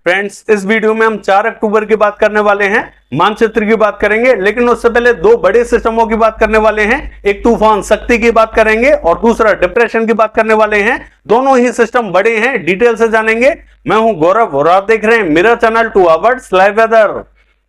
Friends, इस video में हम 4 अक्टूबर की बात करने वाले हैं, मानचित्र की बात करेंगे, लेकिन उससे पहले दो बड़े सिस्टमों की बात करने वाले हैं। एक तूफान शक्ति की बात करेंगे और दूसरा डिप्रेशन की बात करने वाले हैं। दोनों ही सिस्टम बड़े हैं, डिटेल से जानेंगे। मैं हूं गौरव और आप देख रहे हैं मेरा चैनल 2 आवर्स लाइव वेदर।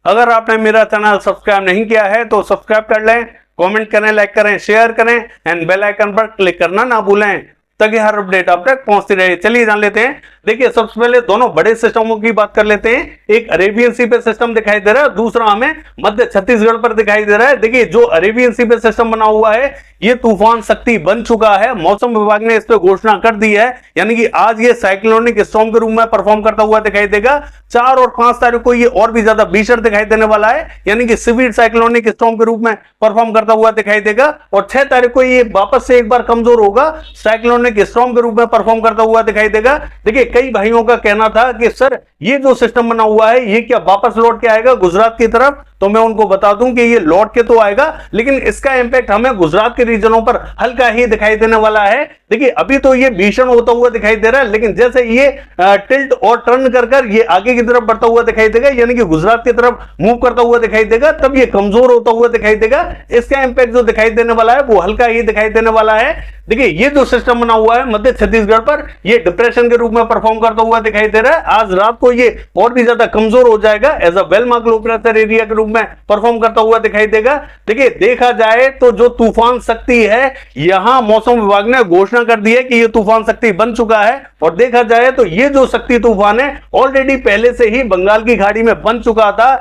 अगर आपने मेरा चैनल सब्सक्राइब नहीं किया है तो सब्सक्राइब कर लें, कमेंट करें, लाइक करें, शेयर करें एंड बेल आइकन पर क्लिक करना ना भूलें ताकि हर अपडेट आप तक पहुंचती रहे। चलिए जान लेते हैं। देखिए, सबसे पहले दोनों बड़े सिस्टमों की बात कर लेते हैं। एक अरेबियन सी पे सिस्टम दिखाई दे रहा है, दूसरा हमें मध्य छत्तीसगढ़ पर दिखाई दे रहा है। देखिए, जो अरेबियन सी पे सिस्टम बना हुआ है ये तूफान शक्ति बन चुका है। मौसम विभाग ने इस पर घोषणा कर दी है, यानी कि आज ये साइक्लोनिक स्टॉर्म के रूप में परफॉर्म करता हुआ दिखाई देगा। 4 और 5 तारीख को ये और भी ज्यादा भीषण दिखाई देने वाला है, यानी कि सिवियर साइक्लोनिक स्टॉर्म के रूप में परफॉर्म करता हुआ दिखाई देगा। और 6 तारीख को ये वापस से एक बार कमजोर होगा, साइक्लोनिक स्टॉर्म के रूप में परफॉर्म करता हुआ दिखाई देगा। देखिए, कई भाइयों का कहना था कि सर ये जो सिस्टम बना हुआ है ये क्या वापस लौट के आएगा गुजरात की तरफ? तो मैं उनको बता दूं कि ये लौट के तो आएगा, लेकिन इसका इंपैक्ट हमें गुजरात के रीजनों पर हल्का ही दिखाई देने वाला है। देखिए, अभी तो ये भीषण होता हुआ दिखाई दे रहा है, लेकिन जैसे ये टिल्ट और टर्न कर ये आगे की तरफ बढ़ता हुआ दिखाई देगा, यानी कि गुजरात की तरफ मूव करता हुआ दिखाई देगा, तब ये कमजोर होता हुआ दिखाई देगा। इसका इंपैक्ट जो दिखाई देने वाला है वो हल्का ही दिखाई देने वाला है। देखिए, ये जो सिस्टम बना हुआ है मध्य छत्तीसगढ़ पर, ये डिप्रेशन के रूप में परफॉर्म करता हुआ दिखाई दे रहा है। आज रात को ये और भी ज्यादा कमजोर हो जाएगा, as a well marked low pressure area के रूप में परफॉर्म करता हुआ दिखाई देगा। देखिए, देखा जाए तो जो तूफान शक्ति है, यहां मौसम विभाग ने घोषणा कर दी है कि ये तूफान शक्ति बन चुका है। और देखा जाए तो ये जो शक्ति तूफान है ऑलरेडी पहले से ही बंगाल की खाड़ी में बन चुका था।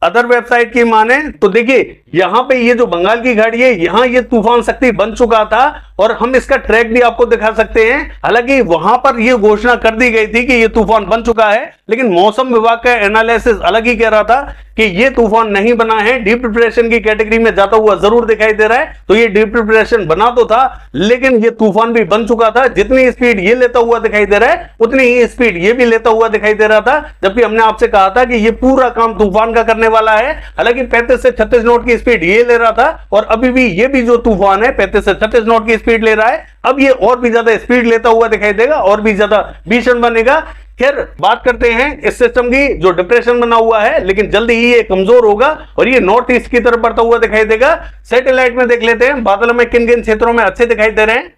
अदर वेबसाइट की माने तो देखिए, यहां पे ये जो बंगाल की खाड़ी है यहां ये तूफान शक्ति बन चुका था और हम इसका ट्रैक भी आपको दिखा सकते हैं। हालांकि वहां पर ये घोषणा कर दी गई थी कि ये तूफान बन चुका है, लेकिन मौसम विभाग का एनालिसिस अलग ही कह रहा था कि ये तूफान नहीं बना है, डीप डिप्रेशन की कैटेगरी में जाता हुआ जरूर दिखाई दे रहा है। तो ये डीप डिप्रेशन बना तो था, लेकिन ये तूफान भी बन चुका था। जितनी स्पीड ये लेता हुआ दिखाई दे रहा है उतनी ही स्पीड ये भी लेता हुआ दिखाई दे रहा था, जबकि हमने आपसे कहा था कि ये पूरा काम तूफान का करने वाला है। हालांकि 35 से 36 नॉट की स्पीड ये ले रहा था और अभी भी ये भी जो तूफान है 35 से 36 नॉट की स्पीड ले रहा है। अब ये और भी ज्यादा स्पीड लेता हुआ दिखाई देगा और भी ज्यादा भीषण बनेगा। खैर, बात करते हैं इस सिस्टम की जो डिप्रेशन बना हुआ है, लेकिन जल्दी ही ये कमजोर होगा और ये नॉर्थ ईस्ट की तरफ बढ़ता हुआ दिखाई देगा। सैटेलाइट में देख लेते हैं बादल में किन किन क्षेत्रों में अच्छे दिखाई दे रहे हैं।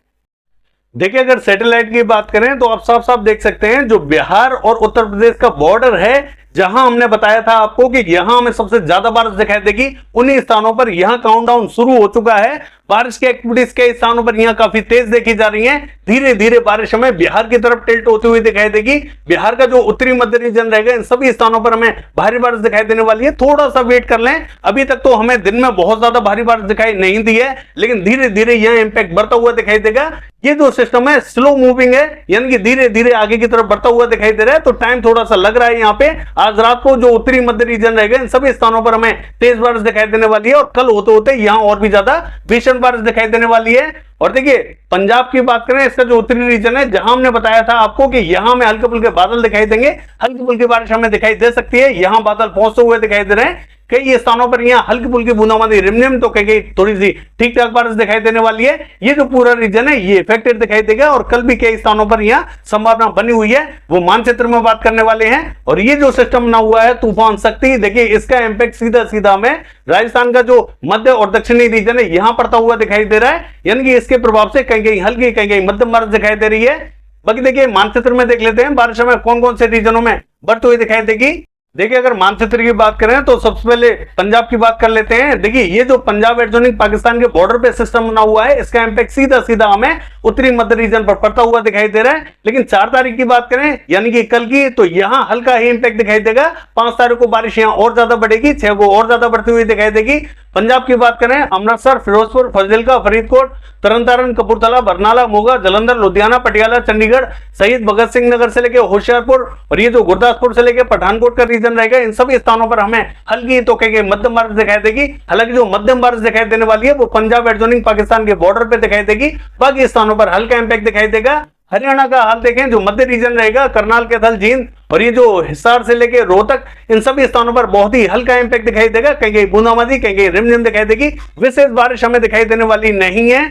देखिए, अगर सैटेलाइट की बात करें तो आप साफ साफ देख सकते हैं जो बिहार और उत्तर प्रदेश का बॉर्डर है, जहां हमने बताया था आपको कि यहां हमें सबसे ज्यादा बारिश दिखाई देगी, उन्हीं स्थानों पर यहां काउंटडाउन शुरू हो चुका है। बारिश की एक्टिविटीज के स्थानों पर यहां काफी तेज देखी जा रही है। धीरे धीरे बारिश हमें बिहार की तरफ टिल्ट होती हुई दिखाई देगी। बिहार का जो उत्तरी मध्य रीजन रहेगा, इन सभी स्थानों पर हमें भारी बारिश दिखाई देने वाली है। थोड़ा सा वेट कर लें, अभी तक तो हमें दिन में बहुत ज्यादा भारी बारिश दिखाई नहीं दी है, लेकिन धीरे धीरे यह इंपैक्ट बढ़ता हुआ दिखाई देगा। ये जो सिस्टम है स्लो मूविंग है, यानी कि धीरे धीरे आगे की तरफ बढ़ता हुआ दिखाई दे रहा है, तो टाइम थोड़ा सा लग रहा है यहाँ पे। आज रात को जो उत्तरी मध्य रीजन रहेगा इन सभी स्थानों पर हमें तेज बारिश दिखाई देने वाली है और कल होते होते यहाँ और भी ज्यादा भीषण बारिश दिखाई देने वाली है। और देखिए, पंजाब की बात करें, इसका जो उत्तरी रीजन है, जहां हमने बताया था आपको कि यहां में हल्के फुल्के बादल दिखाई देंगे, हल्की फुल्की बारिश हमें दिखाई दे सकती है। यहां बादल पहुंचते हुए दिखाई दे रहे हैं। कई स्थानों पर यहां हल्की फुल्की बूंदाबांदी रिमझिम, तो कई थोड़ी सी ठीक ठाक बारिश दिखाई देने वाली है। ये जो पूरा रीजन है ये इफेक्टेड दिखाई देगा और कल भी कई स्थानों पर यहां संभावना बनी हुई है, वो मानचित्र में बात करने वाले हैं। और ये जो सिस्टम बना हुआ है तूफान शक्ति, देखिए इसका इंपैक्ट सीधा सीधा हमें राजस्थान का जो मध्य और दक्षिणी रीजन है यहां पड़ता हुआ दिखाई दे रहा है, यानी कि इसके प्रभाव से कहीं कहीं हल्की कहीं कहीं मध्यम बारिश दिखाई दे रही है। बाकी देखिए, मानचित्र में देख लेते हैं बारिश हमें कौन कौन से रीजनों में बढ़ती हुई दिखाई देगी। देखिए, अगर मानचित्र की बात करें तो सबसे पहले पंजाब की बात कर लेते हैं। देखिए, ये जो पंजाब एडजॉइनिंग पाकिस्तान के बॉर्डर पे सिस्टम बना हुआ है, इसका इंपैक्ट सीधा सीधा हमें उत्तरी मध्य रीजन पर पड़ता हुआ दिखाई दे रहा है। लेकिन 4 तारीख की बात करें, यानी कि कल की, तो यहां हल्का ही इंपैक्ट दिखाई देगा। 5 तारीख को बारिश यहां और ज्यादा बढ़ेगी, 6 को और ज्यादा बढ़ती हुई दिखाई देगी। पंजाब की बात करें, अमृतसर, फिरोजपुर, फाजिलका, फरीदकोट, तरन तारण, कपूरथला, बरनाला, मोगा, जलंधर, लुधियाना, पटियाला, चंडीगढ़, शहीद भगत सिंह नगर से लेकर होशियारपुर और ये जो गुरदासपुर से लेकर पठानकोट का रीजन रहेगा, इन सभी स्थानों पर हमें हल्की तो कहीं मध्यम बारिश दिखाई देगी। हालांकि जो मध्यम बारिश दिखाई देने वाली है वो पंजाब एडजॉइनिंग पाकिस्तान के बॉर्डर पे दिखाई देगी, बाकी स्थानों पर हल्का इंपैक्ट दिखाई देगा। हरियाणा का हाल देखें, जो मध्य रीजन रहेगा, करनाल, कैथल, जींद और ये जो हिसार से लेके रोहतक, इन सभी स्थानों पर बहुत ही हल्का इंपैक्ट दिखाई देगा। कहीं कहीं बूंदाबांदी, कहीं कहीं रिमझिम दिखाई देगी, विशेष बारिश हमें दिखाई देने वाली नहीं है।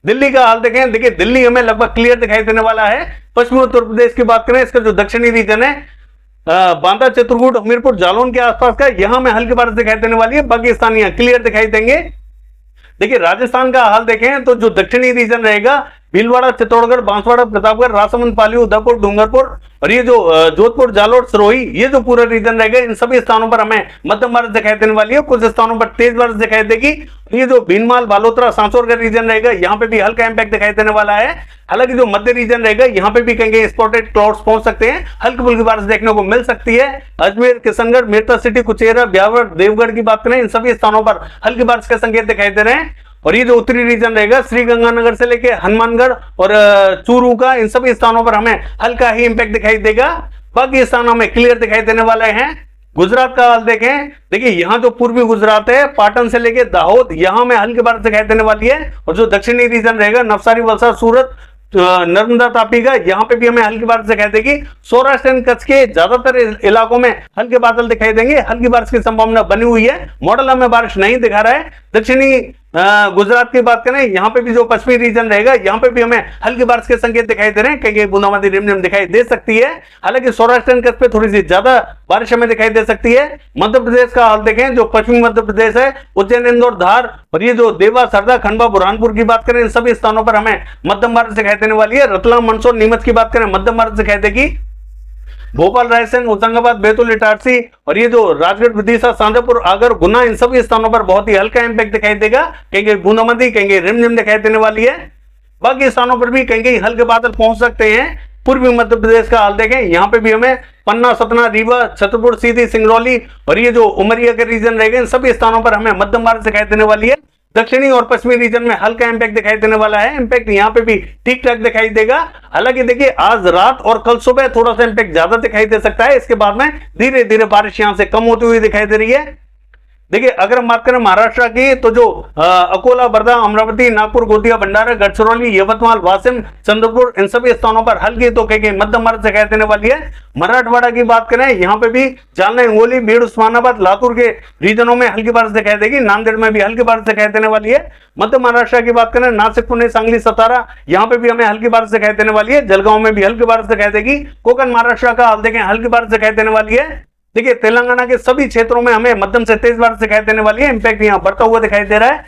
दिल्ली का हाल देखें, देखिए दिल्ली हमें लगभग क्लियर दिखाई देने वाला है। पश्चिमी उत्तर प्रदेश की बात करें, इसका जो दक्षिणी रीजन है बांदा, चित्रकूट, हमीरपुर, जालौन के आसपास का, यहां में हल्की बारिश दिखाई देने वाली है। बाकी स्थान यहाँ क्लियर दिखाई देंगे। देखिए राजस्थान का हाल देखें तो जो दक्षिणी रीजन रहेगा, भीलवाड़ा, चित्तौड़गढ़, बांसवाड़ा, प्रतापगढ़, राजसमंद, पाली, उदयपुर, डूंगरपुर और ये जो जोधपुर, जालोर, सिरोही, ये जो पूरा रीजन रहेगा, इन सभी स्थानों पर हमें मध्यम बारिश दिखाई देने वाली है। कुछ स्थानों पर तेज बारिश दिखाई देगी। ये जो भीनमाल, बालोतरा, सांसौर का रीजन रहेगा, यहाँ पे भी हल्का इंपैक्ट दिखाई देने वाला है। हालांकि जो मध्य रीजन रहेगा, यहाँ पे भी कहीं स्पॉटेड क्लाउड्स पहुंच सकते हैं, हल्की फुल्की बारिश देखने को मिल सकती है। अजमेर, किशनगढ़, मेरठ सिटी, कुचेरा, ब्यावर, देवगढ़ की बात करें, इन सभी स्थानों पर हल्की बारिश के संकेत दिखाई दे रहे हैं। और ये जो उत्तरी रीजन रहेगा, श्री गंगानगर से लेके हनुमानगढ़ और चूरू का, इन सभी स्थानों पर हमें हल्का ही इंपैक्ट दिखाई देगा। बाकी स्थानों में क्लियर दिखाई देने वाले हैं। गुजरात का हाल देखें, देखिए यहाँ जो पूर्वी गुजरात है, पाटन से लेके दाहोद, यहाँ में हल्की बारिश दिखाई देने वाली है। और जो दक्षिणी रीजन रहेगा, नवसारी, वलसाड, सूरत, नर्मदा, तापी का, यहाँ पे भी हमें हल्की बारिश दिखाई देगी। सौराष्ट्र एंड कच्छ के ज्यादातर इलाकों में हल्के बादल दिखाई देंगे, हल्की बारिश की संभावना बनी हुई है। मॉडल हमें बारिश नहीं दिखा रहा है। दक्षिणी गुजरात की बात करें, यहाँ पे भी जो पश्चिमी रीजन रहेगा, यहाँ पे भी हमें हल्की बारिश के संकेत दिखाई दे रहे हैं, कहीं बूंदाबांदी रिमझिम दिखाई दे सकती है। हालांकि सौराष्ट्र एंड कच्छ पे थोड़ी सी ज्यादा बारिश हमें दिखाई दे सकती है। मध्य प्रदेश का हाल देखें, जो पश्चिमी मध्य प्रदेश है, उज्जैन, इंदौर, धार और ये जो देवा, सरदा, खंडवा, बुरहानपुर की बात करें, इन सभी स्थानों पर हमें मध्यम बारिश दिखाई देने वाली है। रतलाम, मंदसौर, नीमच की बात करें, मध्यम बारिश दिखाई देगी। भोपाल, रायसेन, होशंगाबाद, बैतूल, इटारसी और ये जो राजगढ़, विदिशा, शाजापुर, आगर, गुना, इन सभी स्थानों पर बहुत ही हल्का इंपैक्ट दिखाई देगा, कहीं बूंदाबांदी, कहीं रिमझिम दिखाई देने वाली है। बाकी स्थानों पर भी कहीं हल्के बादल पहुंच सकते हैं। पूर्वी मध्य प्रदेश का हाल देखें, यहाँ पे भी हमें पन्ना, सतना, रीवा, छतरपुर, सीधी, सिंगरौली और ये जो उमरिया के रीजन रहेंगे, इन सभी स्थानों पर हमें मध्यम बारिश दिखाई देने वाली है। दक्षिणी और पश्चिमी रीजन में हल्का इंपैक्ट दिखाई देने वाला है। इंपैक्ट यहाँ पे भी ठीक ठाक दिखाई देगा। हालांकि देखिए आज रात और कल सुबह थोड़ा सा इंपैक्ट ज्यादा दिखाई दे सकता है, इसके बाद में धीरे धीरे बारिश यहां से कम होती हुई दिखाई दे रही है। देखिए अगर हम बात करें महाराष्ट्र की, तो जो अकोला, वर्धा, अमरावती, नागपुर, गोंदिया, भंडारा, गढ़चिरौली, यवतमाल, वाशिम, चंद्रपुर, इन सभी स्थानों पर हल्की तो कहीं मध्यम बारिश दिखाई देने वाली है। मराठवाड़ा की बात करें, यहाँ पे भी जालना, हिंगोली, बीड़, उस्मानाबाद, लातूर के रीजनों में हल्की बारिश दिखाई देगी। नांदेड़ में भी हल्की बारिश दिखाई देने वाली है। मध्य महाराष्ट्र की बात करें, नासिक, पुणे, सांगली, सतारा, यहाँ पे भी हमें हल्की बारिश दिखाई देने वाली है। जलगांव में भी हल्की बारिश दिखाई देगी। कोकण महाराष्ट्र का हाल देखें, हल्की बारिश दिखाई देने वाली है। देखिए तेलंगाना के सभी क्षेत्रों में हमें मध्यम से तेज बारिश दिखाई देने वाली है। इंपैक्ट यहाँ बढ़ता हुआ दिखाई दे रहा है।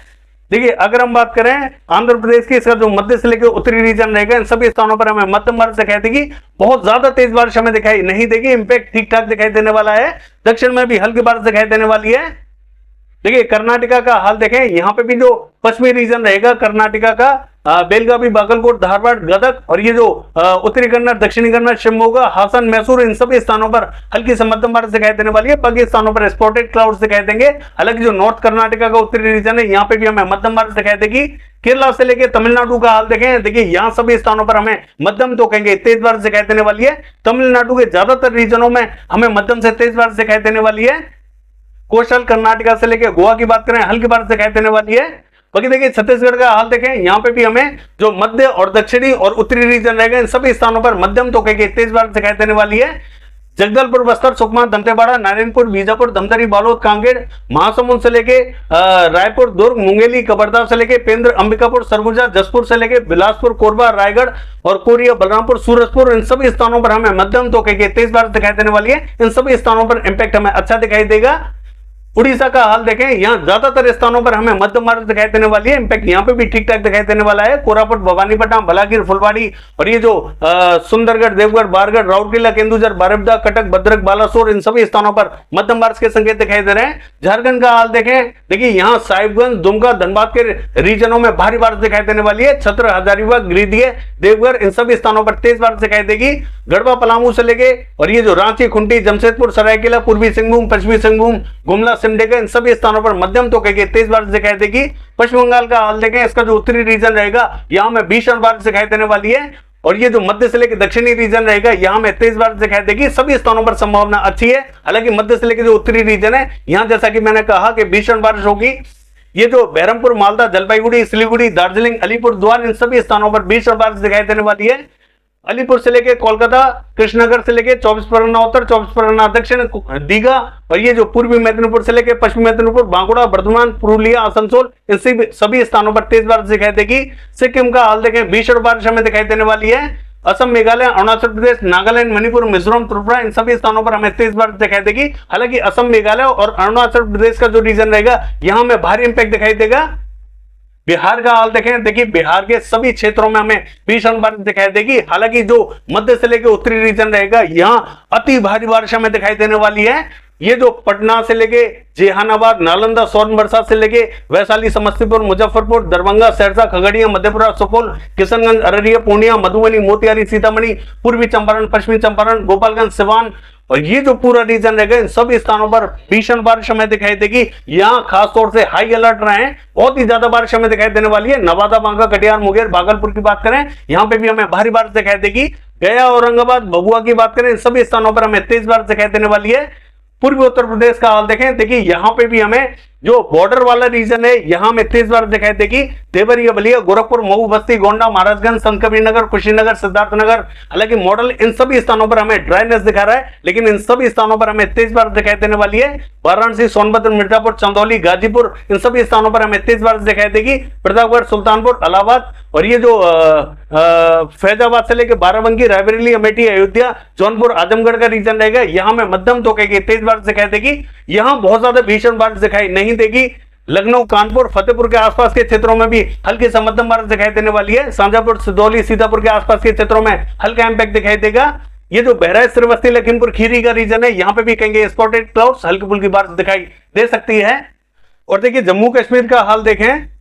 देखिए अगर हम बात करें आंध्र प्रदेश की, इसका जो मध्य से लेकर उत्तरी रीजन रहेगा, इन सभी स्थानों पर हमें मध्यम बारिश दिखाई देगी। बहुत ज्यादा तेज बारिश हमें दिखाई नहीं देगी। इंपैक्ट ठीक ठाक दिखाई देने वाला है। दक्षिण में भी हल्की बारिश दिखाई देने वाली है। देखिए कर्नाटका का हाल देखें, यहाँ पे भी जो पश्चिमी रीजन रहेगा कर्नाटका का, बेलगावी, बागलकोट, धारवाड़, गदक और ये जो उत्तरी कन्नड़, दक्षिणी कन्नड़, शिवमोगा, हासन, मैसूर, इन सभी स्थानों पर हल्की से मध्यम बारिश दिखाई देने वाली है। बाकी स्थानों पर स्पॉटेड क्लाउड्स दिखाई देंगे। हालांकि जो नॉर्थ कर्नाटका का उत्तरी रीजन है, यहाँ पे भी हमें मध्यम बारिश दिखाई देगी। केरला से लेकर तमिलनाडु का हाल देखें, देखिए यहाँ सभी स्थानों पर हमें मध्यम तो कहेंगे तेज बारिश दिखाई देने वाली है। तमिलनाडु के ज्यादातर रीजनों में हमें मध्यम से तेज बारिश दिखाई देने वाली है। कोस्टल कर्नाटका से लेकर गोवा की बात करें, हल्की बारिश दिखाई देने वाली है। बाकी देखिए छत्तीसगढ़ का हाल देखें, यहाँ पे भी हमें जो मध्य और दक्षिणी और उत्तरी रीजन रहेगा, इन सभी स्थानों पर मध्यम तो कहेंगे तेज बारिश दिखाई देने वाली है। जगदलपुर, बस्तर, सुकमा, दंतेवाड़ा, नारायणपुर, बीजापुर, धमतरी, बालोद, कांकेर, महासमुंद से लेके रायपुर, दुर्ग, मुंगेली, कबरदा से लेके पेंद्र, अंबिकापुर, सरगुजा, जसपुर से लेके बिलासपुर, कोरबा, रायगढ़ और कोरिया, बलरामपुर, सूरजपुर, इन सभी स्थानों पर हमें मध्यम तो कहेंगे तेज बारिश दिखाई देने वाली है। इन सभी स्थानों पर इंपैक्ट हमें अच्छा दिखाई देगा। उड़ीसा का हाल देखें, यहाँ ज्यादातर स्थानों पर हमें मध्यम बारिश दिखाई देने वाली है। इंपैक्ट यहाँ पे भी ठीक ठाक दिखाई देने वाला है। कोरापुट, भवानीपटना, बलागीर, फुलवाड़ी और ये जो सुंदरगढ़, देवगढ़, बारगढ़, राउरकेला, केंदुझर, बारिपदा, कटक, भद्रक, बालासोर, इन सभी स्थानों पर मध्यम बारिश के संकेत दिखाई दे रहे हैं। झारखंड का हाल देखें, देखिए यहाँ साहिबगंज, दुमका, धनबाद के रीजनों में भारी बारिश दिखाई देने वाली है। छत्र, हजारीबाग, गिरिडीह, देवघर, इन सभी स्थानों पर तेज बारिश दिखाई देगी। गढ़वा, पलामू से लेके और ये जो रांची, खुंटी, जमशेदपुर, सरायकेला, पूर्वी सिंहभूम, पश्चिमी सिंहभूम, गुमला, सिमडेगा, इन सभी स्थानों पर मध्यम तो कहेंगे तेज बारिश दिखाई देगी। पश्चिम बंगाल का हाल देखें, इसका जो उत्तरी रीजन रहेगा, यहाँ में भीषण बारिश दिखाई देने वाली है। और ये जो मध्य से लेकर दक्षिणी रीजन रहेगा, यहाँ में तेज बारिश दिखाई देगी। सभी स्थानों पर संभावना अच्छी है। हालांकि मध्य से लेकर जो उत्तरी रीजन है, यहाँ जैसा कि मैंने कहा कि भीषण बारिश होगी। ये जो बहरमपुर, मालदा, जलपाईगुड़ी, सिलीगुड़ी, दार्जिलिंग, अलीपुर द्वार, इन सभी स्थानों पर भीषण बारिश दिखाई देने वाली है। अलीपुर से लेके कोलकाता, कृष्णनगर से लेके 24 परगना उत्तर, 24 परगना दक्षिण, दीघा और ये जो पूर्वी मेदिनीपुर से लेके पश्चिमी मेदिनीपुर, बांकुड़ा, बर्धमान, पुरुलिया, आसनसोल, इन सभी स्थानों पर तेज बारिश दिखाई देगी। सिक्किम का हाल देखें, भीषण बारिश हमें दिखाई देने वाली है। असम, मेघालय, अरुणाचल प्रदेश, नागालैंड, मणिपुर, मिजोरम, त्रिपुरा, इन सभी स्थानों पर हमें तेज बारिश दिखाई देगी। हालांकि असम, मेघालय और अरुणाचल प्रदेश का जो रीजन रहेगा यहां में भारी इंपैक्ट दिखाई देगा। बिहार का हाल देखें, देखिए बिहार के सभी क्षेत्रों में हमें भीषण बारिश दिखाई देगी। हालांकि जो मध्य से लेकर उत्तरी रीजन रहेगा यहां अति भारी बारिश हमें दिखाई देने वाली है। ये जो पटना से लेके जहानाबाद, नालंदा, सोनभद्र से लेके वैशाली, समस्तीपुर, मुजफ्फरपुर, दरभंगा, सहरसा, खगड़िया, मधेपुरा, सुपौल, किशनगंज, अररिया, पूर्णिया, मधुबनी, मोतिहारी, सीतामढ़ी, पूर्वी चंपारण, पश्चिमी चंपारण, गोपालगंज, सिवान और ये जो पूरा रीजन रहेगा इन सभी स्थानों पर भीषण बारिश हमें दिखाई देगी। यहाँ खासतौर से हाई अलर्ट रहे, बहुत ही ज्यादा बारिश हमें दिखाई देने वाली है। नवादा, बांका, कटिहार, मुंगेर, भागलपुर की बात करें, यहाँ पे भी हमें भारी बारिश दिखाई देगी। गया, औरंगाबाद, भभुआ की बात करें, इन सभी स्थानों पर हमें तेज बारिश दिखाई देने वाली है। पूर्वी उत्तर प्रदेश का हाल देखें, देखिए यहां पे भी हमें जो बॉर्डर वाला रीजन है यहां में तेज बारिश दिखाई देगी। देवरिया, बलिया, गोरखपुर, मऊ, बस्ती, गोंडा, महाराजगंज, संतकबीरनगर, कुशीनगर, सिद्धार्थनगर, हालांकि मॉडल इन सभी स्थानों पर हमें ड्राइनेस दिखा रहा है, लेकिन इन सभी स्थानों पर हमें तेज बारिश दिखाई देने वाली है। वाराणसी, सोनभद्र, मिर्जापुर, चंदौली, गाजीपुर, इन सभी स्थानों पर हमें तेज बारिश दिखाई देगी। प्रतापगढ़, सुल्तानपुर, इलाहाबाद और ये जो फैजाबाद से लेकर बाराबंकी, रायबरेली, अमेठी, अयोध्या, जौनपुर, आजमगढ़ का रीजन रहेगा, यहां में मध्यम तो कहेगी तेज बारिश दिखाई देगी। यहां बहुत ज्यादा भीषण बारिश दिखाई नहीं देगी। लखनऊ, कानपुर, फतेहपुर के आसपास के क्षेत्रों में भी हल्की से मध्यम बारिश दिखाई देने वाली है। शाजापुर, सिदौली, सीतापुर के आसपास के क्षेत्रों में हल्का इंपैक्ट दिखाई देगा। ये जो बहराइच, श्रीवस्ती, लखीमपुर खीरी का रीजन है यहां पे भी कहेंगे स्पॉटेड क्लाउड्स, हल्की फुल्की बारिश दिखाई दे सकती है। और देखिए जम्मू कश्मीर का हाल देखें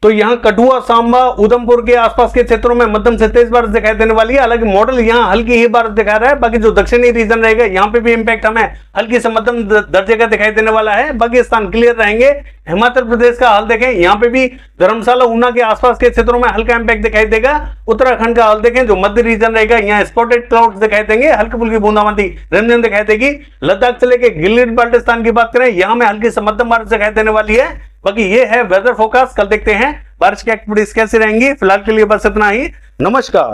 तो यहां कठुआ, सांबा, उधमपुर के आसपास के क्षेत्रों में मध्यम से तेज बारिश दिखाई देने वाली है। हालांकि मॉडल यहां हल्की ही बारिश दिखा रहा है। बाकी जो दक्षिणी रीजन रहेगा यहां पे भी इंपैक्ट हमें हल्की से मध्यम दर्जे का दिखाई देने वाला है। बाकी स्थान क्लियर रहेंगे। हिमाचल प्रदेश का हाल देखें, यहां पे भी धर्मशाला, ऊना के आसपास के क्षेत्रों में हल्का इंपैक्ट दिखाई देगा। उत्तराखंड का हाल देखें, जो मध्य रीजन रहेगा यहाँ स्पॉटेड क्लाउड्स दिखाई देंगे, हल्की फुल्की बूंदाबांदी रिमझिम दिखाई देगी। लद्दाख से लेकर गिलगित बाल्टिस्तान की बात करें, यहां में हल्की से मध्यम बारिश दिखाई देने वाली है। बाकी ये है वेदर फोरकास्ट। कल देखते हैं बारिश की एक्टिविटीज कैसी रहेंगी। फिलहाल के लिए बस इतना ही। नमस्कार।